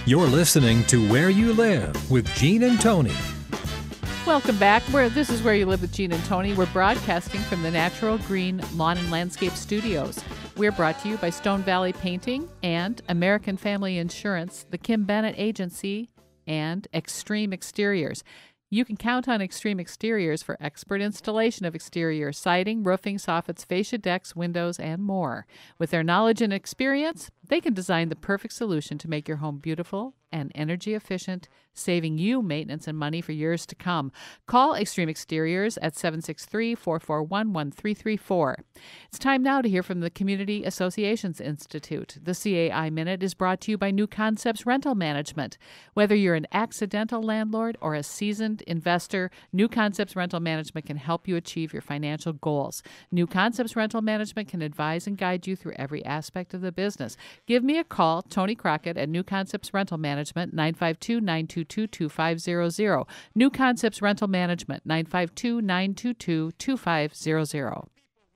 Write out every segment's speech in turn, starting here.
You're listening to Where You Live with Gene and Tony. Welcome back. This is Where You Live with Gene and Tony. We're broadcasting from the Natural Green Lawn and Landscape Studios. We're brought to you by Stone Valley Painting and American Family Insurance, the Kim Bennett Agency, and Extreme Exteriors. You can count on Extreme Exteriors for expert installation of exterior siding, roofing, soffits, fascia decks, windows, and more. With their knowledge and experience, they can design the perfect solution to make your home beautiful and energy efficient, saving you maintenance and money for years to come. Call Extreme Exteriors at 763-441-1334. It's time now to hear from the Community Associations Institute. The CAI Minute is brought to you by New Concepts Rental Management. Whether you're an accidental landlord or a seasoned investor, New Concepts Rental Management can help you achieve your financial goals. New Concepts Rental Management can advise and guide you through every aspect of the business. Give me a call, Tony Crockett at New Concepts Rental Management, 952-922-2500. New Concepts Rental Management, 952-922-2500.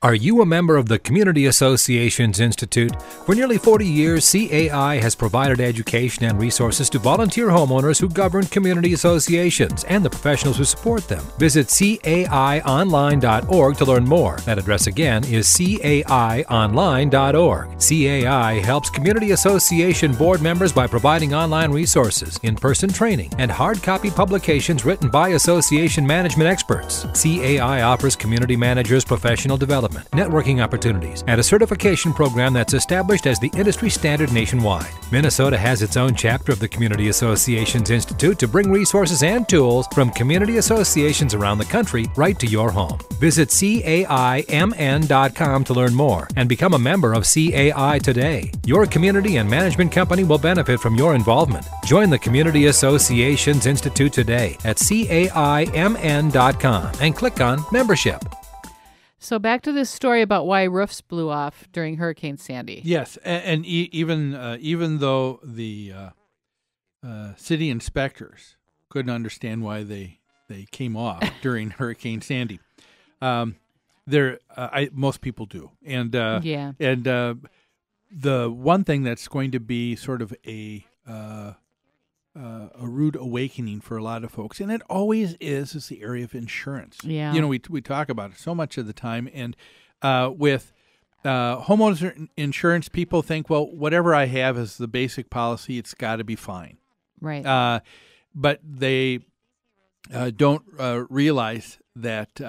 Are you a member of the Community Associations Institute? For nearly 40 years, CAI has provided education and resources to volunteer homeowners who govern community associations and the professionals who support them. Visit caionline.org to learn more. That address again is caionline.org. CAI helps community association board members by providing online resources, in-person training, and hard copy publications written by association management experts. CAI offers community managers professional development, networking opportunities, and a certification program that's established as the industry standard nationwide. Minnesota has its own chapter of the Community Associations Institute to bring resources and tools from community associations around the country right to your home. Visit CAIMN.com to learn more and become a member of CAI today. Your community and management company will benefit from your involvement. Join the Community Associations Institute today at CAIMN.com and click on Membership. So back to this story about why roofs blew off during Hurricane Sandy. Yes, and even though the city inspectors couldn't understand why they came off during Hurricane Sandy, most people do, and the one thing that's going to be sort of a rude awakening for a lot of folks, and it always is the area of insurance. Yeah. We talk about it so much of the time, and with homeowners insurance, people think, well, whatever I have is the basic policy, it's got to be fine. Right. But they don't realize that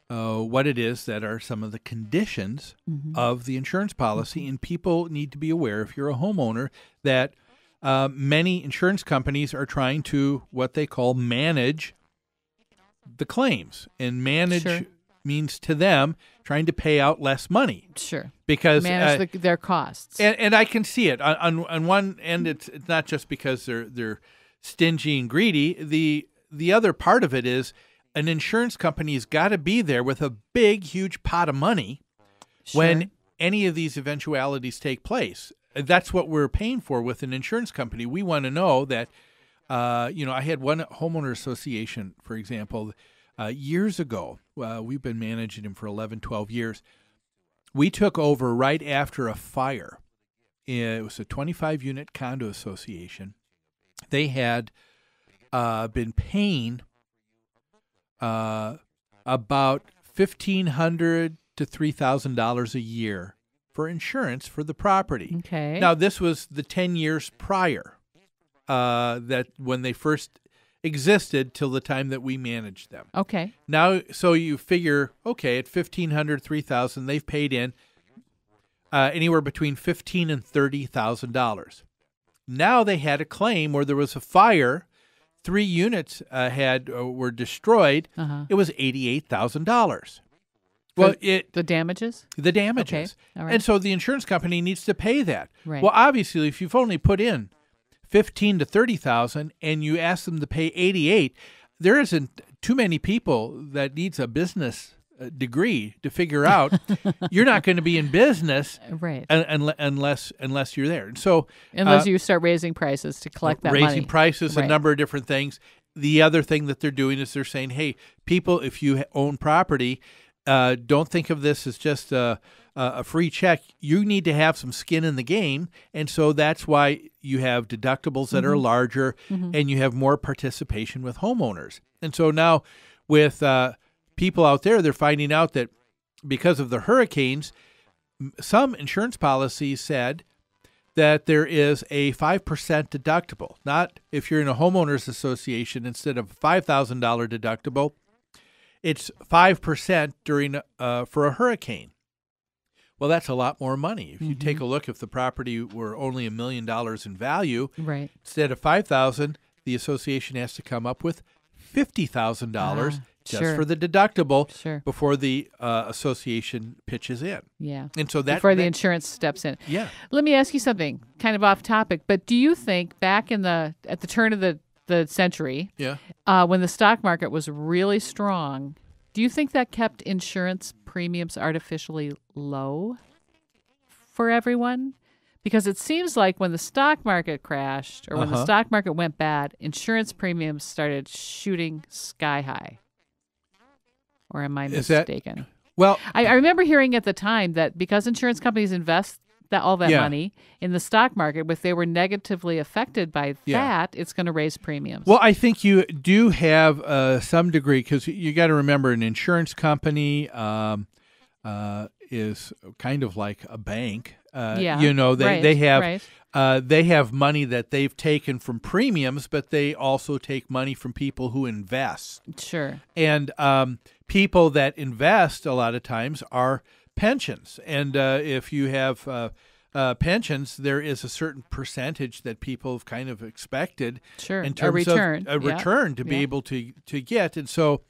what it is that are some of the conditions of the insurance policy, and people need to be aware, if you're a homeowner, that many insurance companies are trying to what they call manage the claims, and manage means to them trying to pay out less money. Sure, because manage their costs. And I can see it on one end. It's not just because they're stingy and greedy. The other part of it is an insurance company's got to be there with a big, huge pot of money when any of these eventualities take place. That's what we're paying for with an insurance company. We want to know that, I had one homeowner association, for example, years ago. We've been managing them for 11, 12 years. We took over right after a fire. It was a 25-unit condo association. They had been paying about $1,500 to $3,000 a year for insurance for the property. Okay. Now, this was the 10 years prior that when they first existed till the time that we managed them. Okay. Now, so you figure, okay, at $1,500, $3,000, they've paid in anywhere between $15,000 and $30,000. Now they had a claim where there was a fire, 3 units were destroyed. It was $88,000. Well, the damages? The damages. Okay. All right. And so the insurance company needs to pay that. Right. Well, obviously, if you've only put in $15,000 to $30,000 and you ask them to pay $88,000, there isn't too many people that needs a business degree to figure out you're not going to be in business right. unless you're there. And so unless you start raising prices to collect that money. Raising prices, right. A number of different things. The other thing that they're doing is they're saying, hey, people, if you own property, don't think of this as just a free check, you need to have some skin in the game, and so that's why you have deductibles that are larger, and you have more participation with homeowners. And so now with people out there, they're finding out that because of the hurricanes, some insurance policies said that there is a 5% deductible. Not if you're in a homeowners association, instead of a $5,000 deductible, it's 5% during for a hurricane. Well, that's a lot more money. If you take a look, if the property were only $1 million in value, Right. instead of $5,000, the association has to come up with $50,000 just sure. for the deductible Sure. before the association pitches in. Yeah. And so that Before the insurance steps in. Yeah. Let me ask you something, kind of off topic, but do you think back at the turn of the century, Yeah. when the stock market was really strong, do you think that kept insurance premiums artificially low for everyone? Because it seems like when the stock market crashed or when the stock market went bad, insurance premiums started shooting sky high. Or am I mistaken? Well, I remember hearing at the time that because insurance companies invest all that money in the stock market, if they were negatively affected by that, it's going to raise premiums. Well, I think you do have some degree, because you got to remember an insurance company is kind of like a bank. You know, they have money that they've taken from premiums, but they also take money from people who invest. Sure. And people that invest a lot of times are pensions. And if you have pensions, there is a certain percentage that people have kind of expected in terms of a return to be able to get. And so,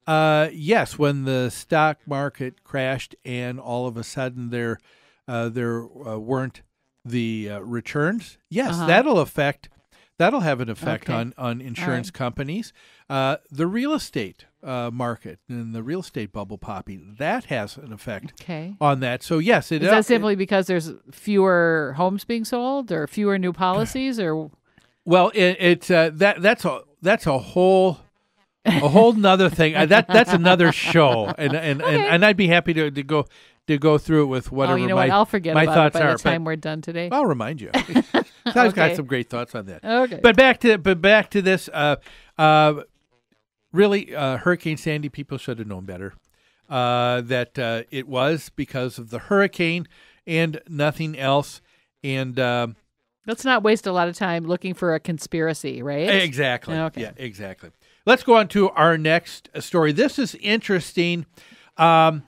yes, when the stock market crashed and all of a sudden there weren't the returns, yes, that'll have an effect on insurance companies. The real estate market and the real estate bubble popping, that has an effect on that. So yes, is that simply because there's fewer homes being sold or fewer new policies, or? Well, that's a whole nother thing. That's another show, and I'd be happy to go through it with whatever. I'll forget my about thoughts it by are. the time we're done today. I'll remind you. I've got some great thoughts on that. Okay. But back to this. Really, Hurricane Sandy, people should have known better. That it was because of the hurricane and nothing else. And let's not waste a lot of time looking for a conspiracy, right? Exactly. Okay. Yeah, exactly. Let's go on to our next story. This is interesting. A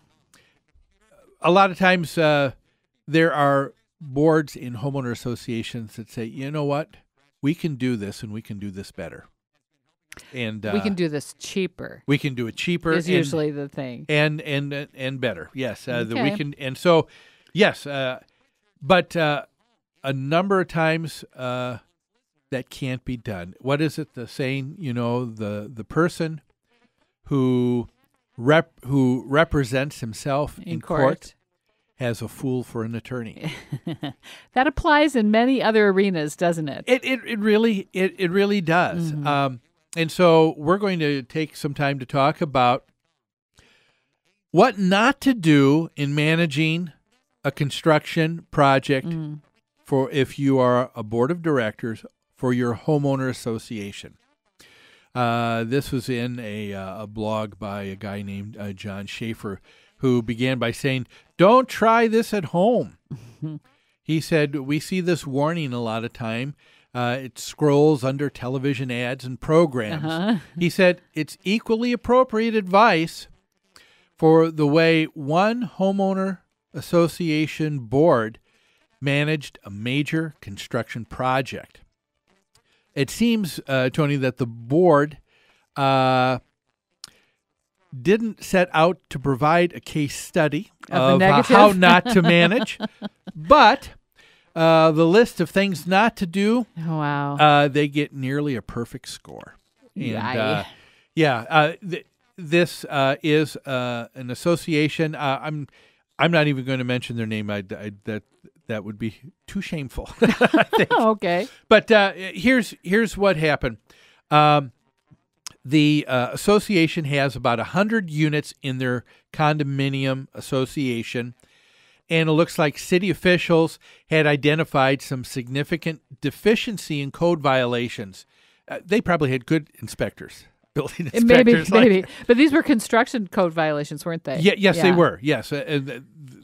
lot of times there are boards in homeowner associations that say, you know what, we can do this and we can do this better. And we can do this cheaper. We can do it cheaper. Is usually the thing. And better. Yes. That we can. And so, yes. But a number of times that can't be done. What is it? The saying, the person who represents himself in court has a fool for an attorney. That applies in many other arenas, doesn't it? It really does. Mm-hmm. And so we're going to take some time to talk about what not to do in managing a construction project for if you are a board of directors for your homeowner association. This was in a blog by a guy named John Schaefer, who began by saying, "Don't try this at home." He said, "We see this warning a lot of time. It scrolls under television ads and programs." He said, "It's equally appropriate advice for the way one homeowner association board managed a major construction project. It seems, Tony, that the board didn't set out to provide a case study of how not to manage, but the list of things not to do, they get nearly a perfect score." And this is an association. I'm not even going to mention their name. That would be too shameful, I think. Okay. But here's what happened. The association has about 100 units in their condominium association, and it looks like city officials had identified some significant deficiency in code violations. They probably had good inspectors, building inspectors. Maybe. But these were construction code violations, weren't they? Yes, they were. Yes,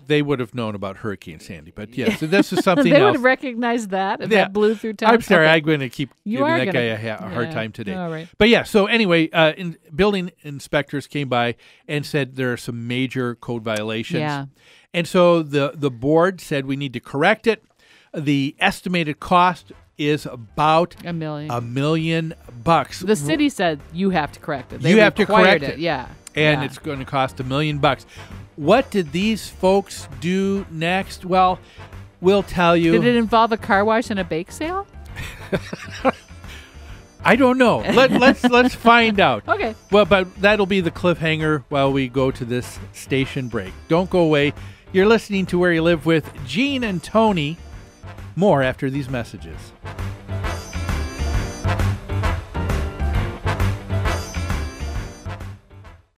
they would have known about Hurricane Sandy. But yes, this is something they else. would have recognized that if that blew through town. I'm sorry, Okay. I'm going to keep giving that guy a hard time today. All right. But yeah, so anyway, building inspectors came by and said there are some major code violations. Yeah. And so the board said we need to correct it. The estimated cost is about $1 million. $1 million. The city said you have to correct it. They You have to required correct it. Yeah. And it's going to cost $1 million. What did these folks do next? Well, we'll tell you. Did it involve a car wash and a bake sale? I don't know. Let's find out. Okay. Well, but that'll be the cliffhanger while we go to this station break. Don't go away. You're listening to Where You Live with Gene and Tony. More after these messages.